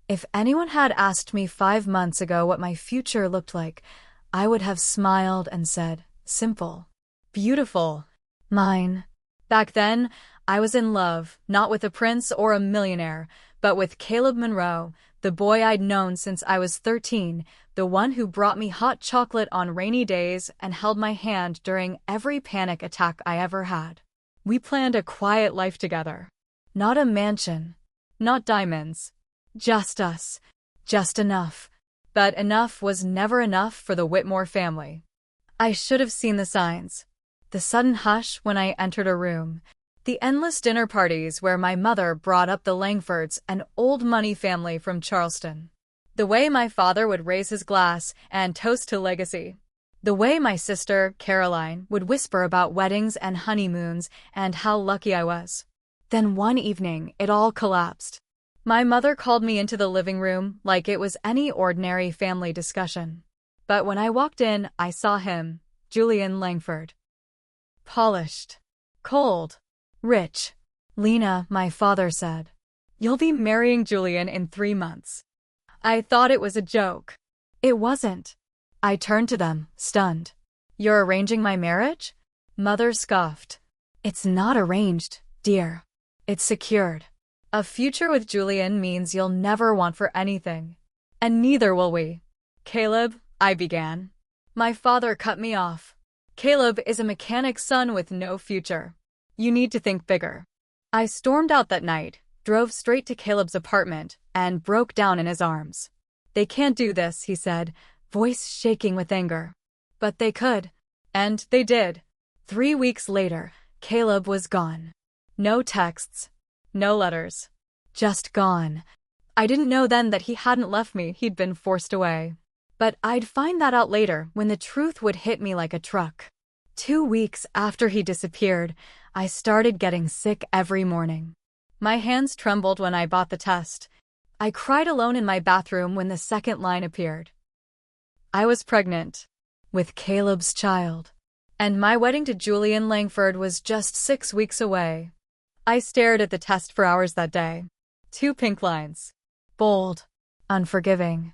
If anyone had asked me 5 months ago what my future looked like, I would have smiled and said, simple, beautiful, mine. Back then, I was in love, not with a prince or a millionaire, but with Caleb Monroe, the boy I'd known since I was 13, the one who brought me hot chocolate on rainy days and held my hand during every panic attack I ever had. We planned a quiet life together. Not a mansion, not diamonds. Just us. Just enough. But enough was never enough for the Whitmore family. I should have seen the signs. The sudden hush when I entered a room. The endless dinner parties where my mother brought up the Langfords, an old money family from Charleston. The way my father would raise his glass and toast to legacy. The way my sister, Caroline, would whisper about weddings and honeymoons and how lucky I was. Then one evening, it all collapsed. My mother called me into the living room like it was any ordinary family discussion. But when I walked in, I saw him, Julian Langford. Polished. Cold. Rich. Lena, my father said, "You'll be marrying Julian in 3 months." I thought it was a joke. It wasn't. I turned to them, stunned. "You're arranging my marriage?" Mother scoffed. "It's not arranged, dear. It's secured. A future with Julian means you'll never want for anything. And neither will we." "Caleb," I began. My father cut me off. "Caleb is a mechanic's son with no future. You need to think bigger." I stormed out that night, drove straight to Caleb's apartment, and broke down in his arms. "They can't do this," he said, voice shaking with anger. But they could. And they did. 3 weeks later, Caleb was gone. No texts. No letters. Just gone. I didn't know then that he hadn't left me, he'd been forced away. But I'd find that out later when the truth would hit me like a truck. 2 weeks after he disappeared, I started getting sick every morning. My hands trembled when I bought the test. I cried alone in my bathroom when the second line appeared. I was pregnant. With Caleb's child. And my wedding to Julian Langford was just 6 weeks away. I stared at the test for hours that day. 2 pink lines. Bold. Unforgiving.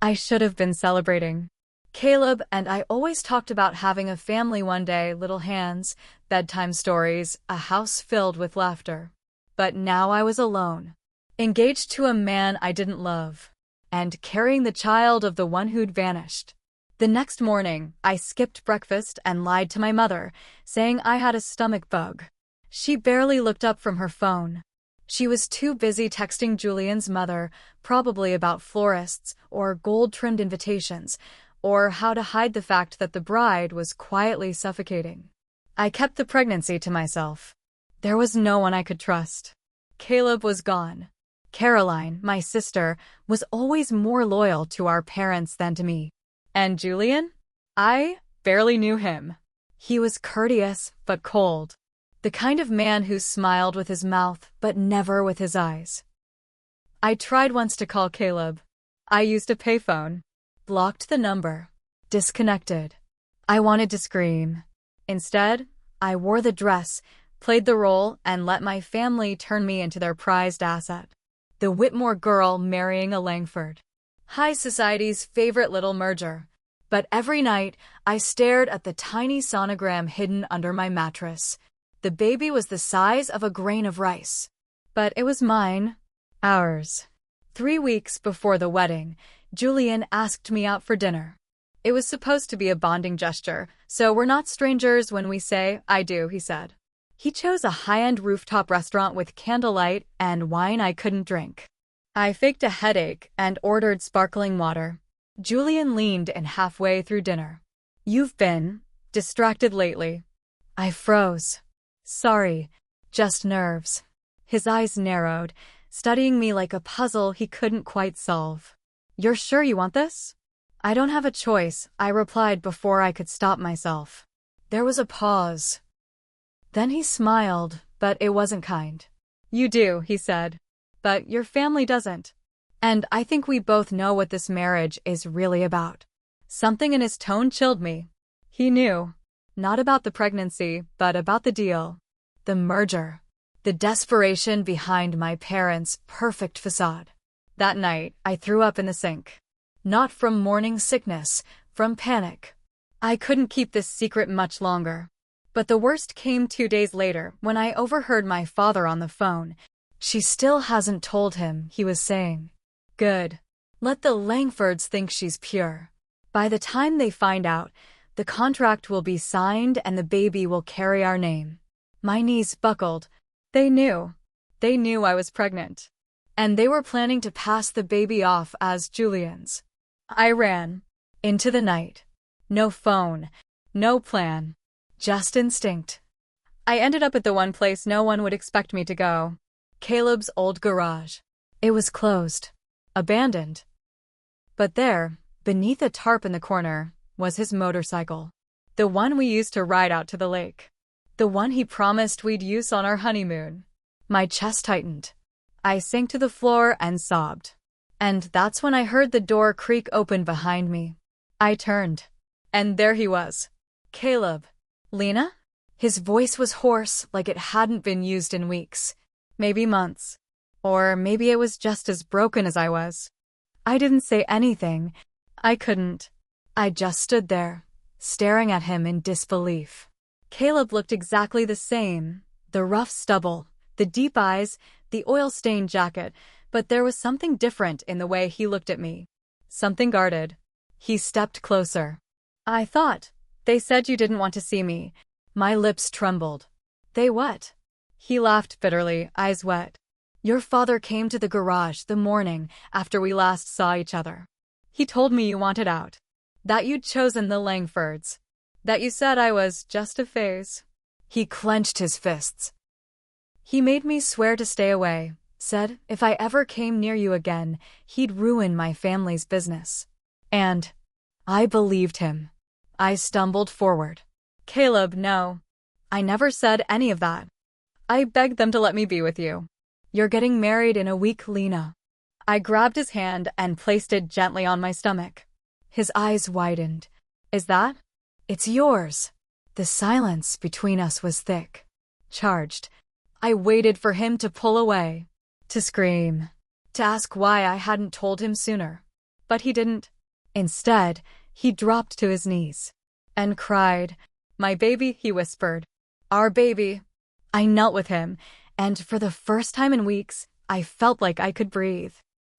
I should have been celebrating. Caleb and I always talked about having a family one day, little hands, bedtime stories, a house filled with laughter. But now I was alone. Engaged to a man I didn't love. And carrying the child of the one who'd vanished. The next morning, I skipped breakfast and lied to my mother, saying I had a stomach bug. She barely looked up from her phone. She was too busy texting Julian's mother, probably about florists or gold-trimmed invitations, or how to hide the fact that the bride was quietly suffocating. I kept the pregnancy to myself. There was no one I could trust. Caleb was gone. Caroline, my sister, was always more loyal to our parents than to me. And Julian? I barely knew him. He was courteous but cold. The kind of man who smiled with his mouth but never with his eyes. I tried once to call Caleb. I used a payphone. Blocked the number. Disconnected. I wanted to scream. Instead, I wore the dress, played the role, and let my family turn me into their prized asset. The Whitmore girl marrying a Langford. High society's favorite little merger. But every night, I stared at the tiny sonogram hidden under my mattress. The baby was the size of a grain of rice. But it was mine. Ours. 3 weeks before the wedding, Julian asked me out for dinner. It was supposed to be a bonding gesture, so we're not strangers when we say, "I do," he said. He chose a high-end rooftop restaurant with candlelight and wine I couldn't drink. I faked a headache and ordered sparkling water. Julian leaned in halfway through dinner. "You've been distracted lately." I froze. "Sorry, just nerves." His eyes narrowed, studying me like a puzzle he couldn't quite solve. "You're sure you want this?" "I don't have a choice," I replied before I could stop myself. There was a pause. Then he smiled, but it wasn't kind. "You do," he said. "But your family doesn't. And I think we both know what this marriage is really about." Something in his tone chilled me. He knew. Not about the pregnancy, but about the deal. The merger. The desperation behind my parents' perfect facade. That night, I threw up in the sink. Not from morning sickness, from panic. I couldn't keep this secret much longer. But the worst came 2 days later when I overheard my father on the phone. She still hasn't told him, he was saying. Good. Let the Langfords think she's pure. By the time they find out, the contract will be signed and the baby will carry our name. My knees buckled. They knew. They knew I was pregnant. And they were planning to pass the baby off as Julian's. I ran. Into the night. No phone. No plan. Just instinct. I ended up at the one place no one would expect me to go. Caleb's old garage. It was closed. Abandoned. But there, beneath a tarp in the corner, was his motorcycle. The one we used to ride out to the lake. The one he promised we'd use on our honeymoon. My chest tightened. I sank to the floor and sobbed. And that's when I heard the door creak open behind me. I turned. And there he was. Caleb. Lena? His voice was hoarse, like it hadn't been used in weeks. Maybe months. Or maybe it was just as broken as I was. I didn't say anything. I couldn't. I just stood there, staring at him in disbelief. Caleb looked exactly the same. The rough stubble, the deep eyes, the oil-stained jacket, but there was something different in the way he looked at me. Something guarded. He stepped closer. I thought. They said you didn't want to see me. My lips trembled. They what? He laughed bitterly, eyes wet. Your father came to the garage the morning after we last saw each other. He told me you wanted out. That you'd chosen the Langfords. That you said I was just a phase. He clenched his fists. He made me swear to stay away, said if I ever came near you again, he'd ruin my family's business. And I believed him. I stumbled forward. Caleb, no. I never said any of that. I begged them to let me be with you. You're getting married in a week, Lena. I grabbed his hand and placed it gently on my stomach. His eyes widened. Is that? It's yours. The silence between us was thick. Charged. I waited for him to pull away. To scream. To ask why I hadn't told him sooner. But he didn't. Instead, he dropped to his knees. And cried. My baby, he whispered. Our baby. I knelt with him, and for the first time in weeks, I felt like I could breathe.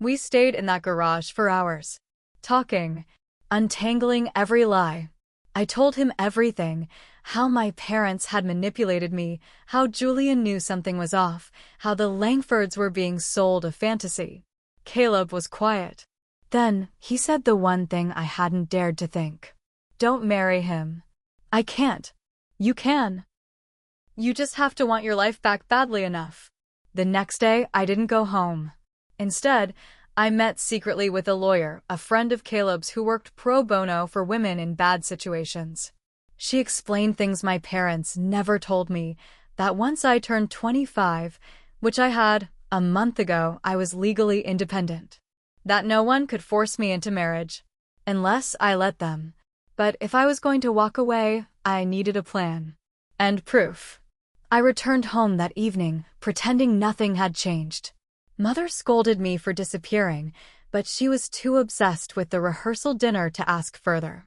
We stayed in that garage for hours. Talking. Untangling every lie. I told him everything. How my parents had manipulated me, how Julian knew something was off, how the Langfords were being sold a fantasy. Caleb was quiet. Then, he said the one thing I hadn't dared to think. Don't marry him. I can't. You can. You just have to want your life back badly enough. The next day, I didn't go home. Instead, I met secretly with a lawyer, a friend of Caleb's who worked pro bono for women in bad situations. She explained things my parents never told me, that once I turned 25, which I had a month ago, I was legally independent. That no one could force me into marriage, unless I let them. But if I was going to walk away, I needed a plan. And proof. I returned home that evening, pretending nothing had changed. Mother scolded me for disappearing, but she was too obsessed with the rehearsal dinner to ask further.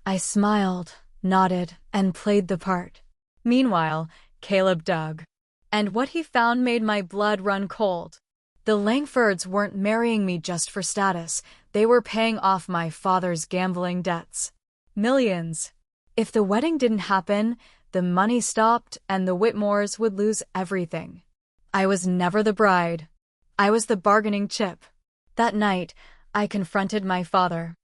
I smiled, nodded, and played the part. Meanwhile, Caleb dug. And what he found made my blood run cold. The Langfords weren't marrying me just for status, they were paying off my father's gambling debts. Millions. If the wedding didn't happen, the money stopped and the Whitmores would lose everything. I was never the bride. I was the bargaining chip. That night, I confronted my father.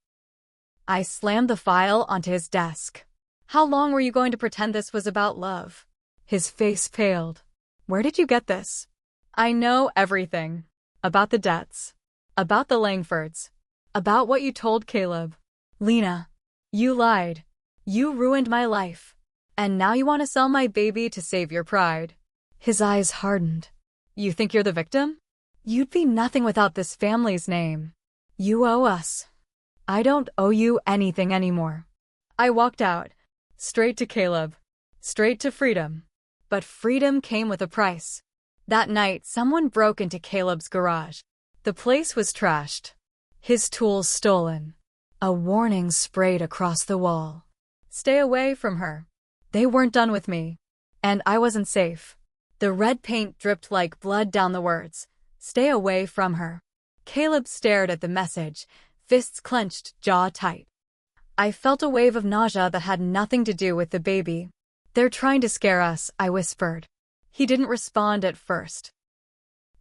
I slammed the file onto his desk. How long were you going to pretend this was about love? His face paled. Where did you get this? I know everything. About the debts. About the Langfords. About what you told Caleb. Lena, you lied. You ruined my life. And now you want to sell my baby to save your pride. His eyes hardened. You think you're the victim? You'd be nothing without this family's name. You owe us. I don't owe you anything anymore. I walked out. Straight to Caleb. Straight to freedom. But freedom came with a price. That night, someone broke into Caleb's garage. The place was trashed. His tools stolen. A warning sprayed across the wall. Stay away from her. They weren't done with me. And I wasn't safe. The red paint dripped like blood down the words. Stay away from her. Caleb stared at the message, fists clenched, jaw tight. I felt a wave of nausea that had nothing to do with the baby. They're trying to scare us, I whispered. He didn't respond at first.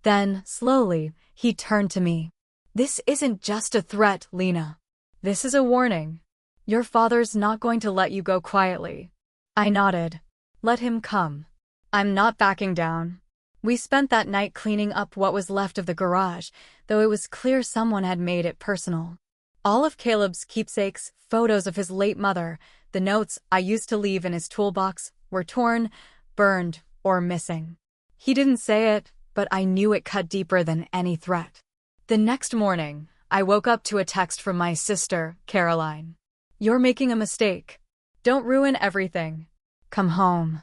Then, slowly, he turned to me. This isn't just a threat, Lena. This is a warning. Your father's not going to let you go quietly. I nodded. Let him come. I'm not backing down. We spent that night cleaning up what was left of the garage, though it was clear someone had made it personal. All of Caleb's keepsakes, photos of his late mother, the notes I used to leave in his toolbox, were torn, burned, or missing. He didn't say it, but I knew it cut deeper than any threat. The next morning, I woke up to a text from my sister, Caroline. You're making a mistake. Don't ruin everything. Come home.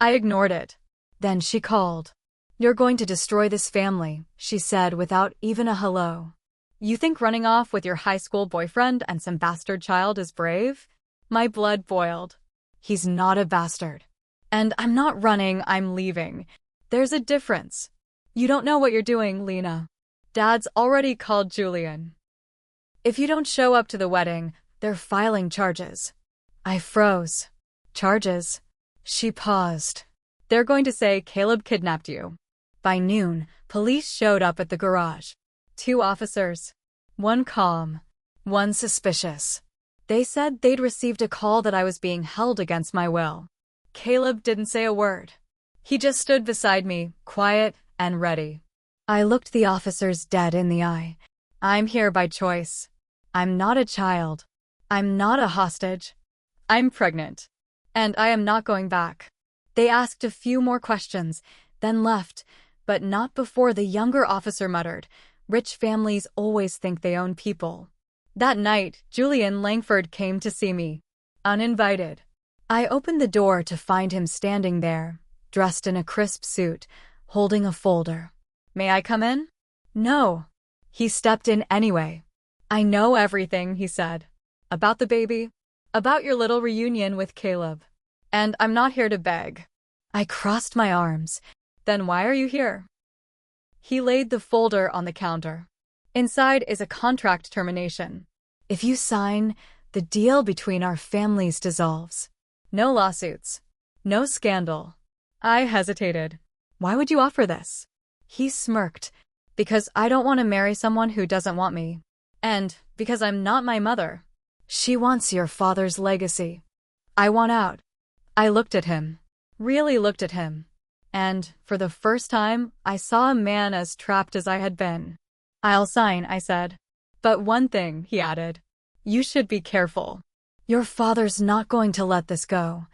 I ignored it. Then she called. You're going to destroy this family, she said without even a hello. You think running off with your high school boyfriend and some bastard child is brave? My blood boiled. He's not a bastard. And I'm not running, I'm leaving. There's a difference. You don't know what you're doing, Lena. Dad's already called Julian. If you don't show up to the wedding, they're filing charges. I froze. Charges? She paused. They're going to say Caleb kidnapped you. By noon, police showed up at the garage. 2 officers. One calm, one suspicious. They said they'd received a call that I was being held against my will. Caleb didn't say a word. He just stood beside me, quiet and ready. I looked the officers dead in the eye. I'm here by choice. I'm not a child. I'm not a hostage. I'm pregnant. And I am not going back. They asked a few more questions, then left, but not before the younger officer muttered, rich families always think they own people. That night, Julian Langford came to see me. Uninvited. I opened the door to find him standing there, dressed in a crisp suit, holding a folder. May I come in? No. He stepped in anyway. I know everything, he said. About the baby. About your little reunion with Caleb. And I'm not here to beg. I crossed my arms. Then why are you here? He laid the folder on the counter. Inside is a contract termination. If you sign, the deal between our families dissolves. No lawsuits. No scandal. I hesitated. Why would you offer this? He smirked. Because I don't want to marry someone who doesn't want me. And because I'm not my mother. She wants your father's legacy. I want out. I looked at him. Really looked at him. And, for the first time, I saw a man as trapped as I had been. I'll sign, I said. But one thing, he added. You should be careful. Your father's not going to let this go.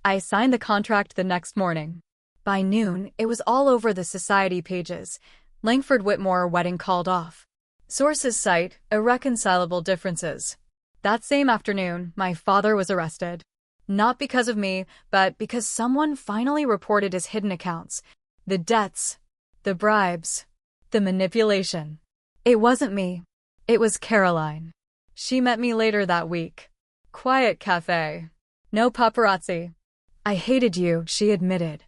I signed the contract the next morning. By noon, it was all over the society pages. Langford Whitmore wedding called off. Sources cite irreconcilable differences. That same afternoon, my father was arrested. Not because of me, but because someone finally reported his hidden accounts. The debts. The bribes. The manipulation. It wasn't me. It was Caroline. She met me later that week. Quiet cafe. No paparazzi. I hated you, she admitted.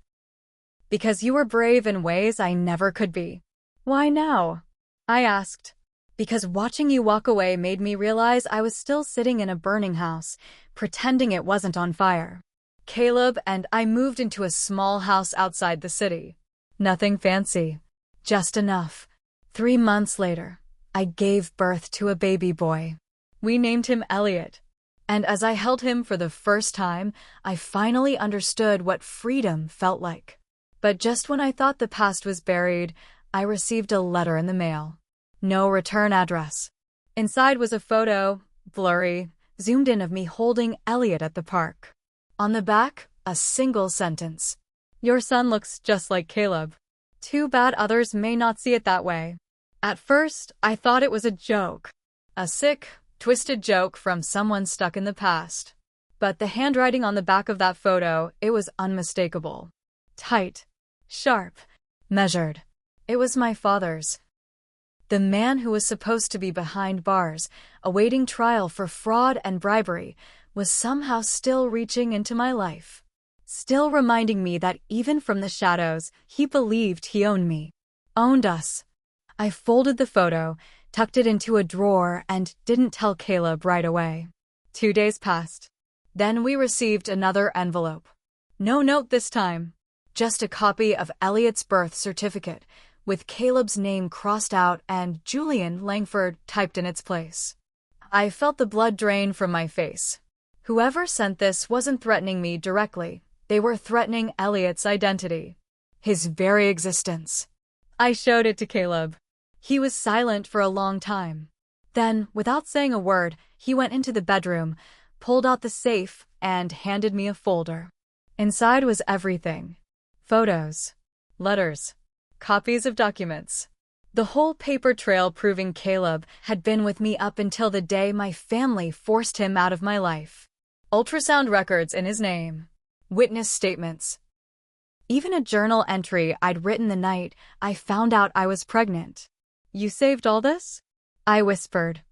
Because you were brave in ways I never could be. Why now? I asked. Because watching you walk away made me realize I was still sitting in a burning house, pretending it wasn't on fire. Caleb and I moved into a small house outside the city. Nothing fancy. Just enough. 3 months later, I gave birth to a baby boy. We named him Elliot. And as I held him for the first time, I finally understood what freedom felt like. But just when I thought the past was buried, I received a letter in the mail. No return address. Inside was a photo, blurry, zoomed in of me holding Elliot at the park. On the back, a single sentence. Your son looks just like Caleb. Too bad others may not see it that way. At first, I thought it was a joke. A sick, twisted joke from someone stuck in the past. But the handwriting on the back of that photo, it was unmistakable. Tight. Sharp. Measured. It was my father's. The man who was supposed to be behind bars, awaiting trial for fraud and bribery, was somehow still reaching into my life. Still reminding me that even from the shadows, he believed he owned me. Owned us. I folded the photo, tucked it into a drawer, and didn't tell Caleb right away. 2 days passed. Then we received another envelope. No note this time. Just a copy of Elliot's birth certificate, with Caleb's name crossed out and Julian Langford typed in its place. I felt the blood drain from my face. Whoever sent this wasn't threatening me directly. They were threatening Elliot's identity. His very existence. I showed it to Caleb. He was silent for a long time. Then, without saying a word, he went into the bedroom, pulled out the safe, and handed me a folder. Inside was everything. Photos. Letters. Copies of documents. The whole paper trail proving Caleb had been with me up until the day my family forced him out of my life. Ultrasound records in his name. Witness statements. Even a journal entry I'd written the night I found out I was pregnant. "You saved all this?" I whispered.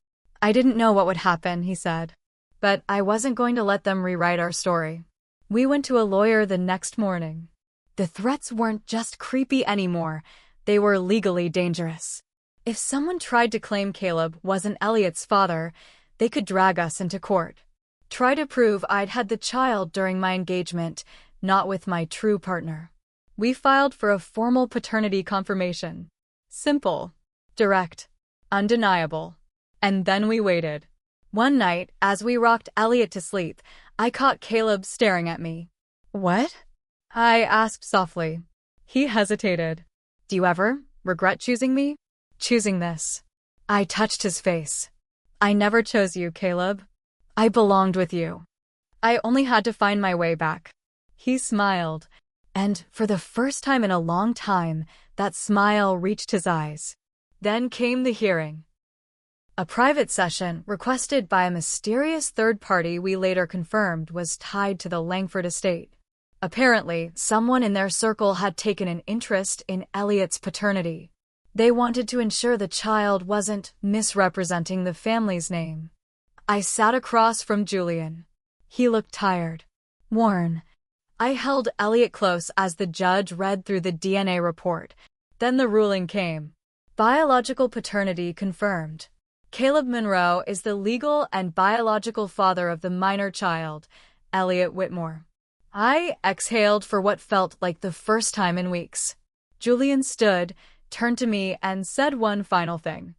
"I didn't know what would happen," he said. "But I wasn't going to let them rewrite our story." We went to a lawyer the next morning. The threats weren't just creepy anymore, they were legally dangerous. If someone tried to claim Caleb wasn't Elliot's father, they could drag us into court. Try to prove I'd had the child during my engagement, not with my true partner. We filed for a formal paternity confirmation. Simple, direct, undeniable. And then we waited. One night, as we rocked Elliot to sleep, I caught Caleb staring at me. "What?" I asked softly. He hesitated. "Do you ever regret choosing me?" "Choosing this." I touched his face. "I never chose you, Caleb. I belonged with you. I only had to find my way back." He smiled, and for the first time in a long time, that smile reached his eyes. Then came the hearing. A private session requested by a mysterious third party we later confirmed was tied to the Langford estate. Apparently, someone in their circle had taken an interest in Elliot's paternity. They wanted to ensure the child wasn't misrepresenting the family's name. I sat across from Julian. He looked tired, worn. I held Elliot close as the judge read through the DNA report. Then the ruling came. Biological paternity confirmed. Caleb Monroe is the legal and biological father of the minor child, Elliot Whitmore. I exhaled for what felt like the first time in weeks. Julian stood, turned to me, and said one final thing.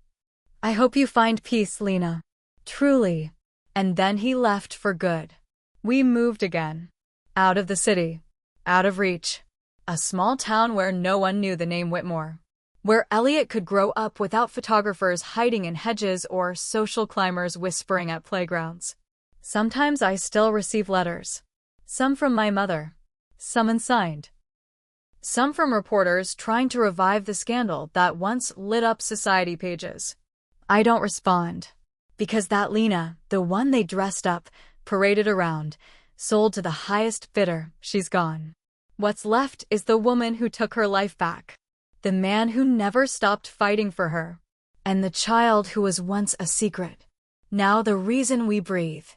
"I hope you find peace, Lena. Truly." And then he left for good. We moved again. Out of the city. Out of reach. A small town where no one knew the name Whitmore. Where Elliot could grow up without photographers hiding in hedges or social climbers whispering at playgrounds. Sometimes I still receive letters. Some from my mother. Some unsigned. Some from reporters trying to revive the scandal that once lit up society pages. I don't respond. Because that Lena, the one they dressed up, paraded around, sold to the highest bidder, she's gone. What's left is the woman who took her life back. The man who never stopped fighting for her. And the child who was once a secret. Now the reason we breathe.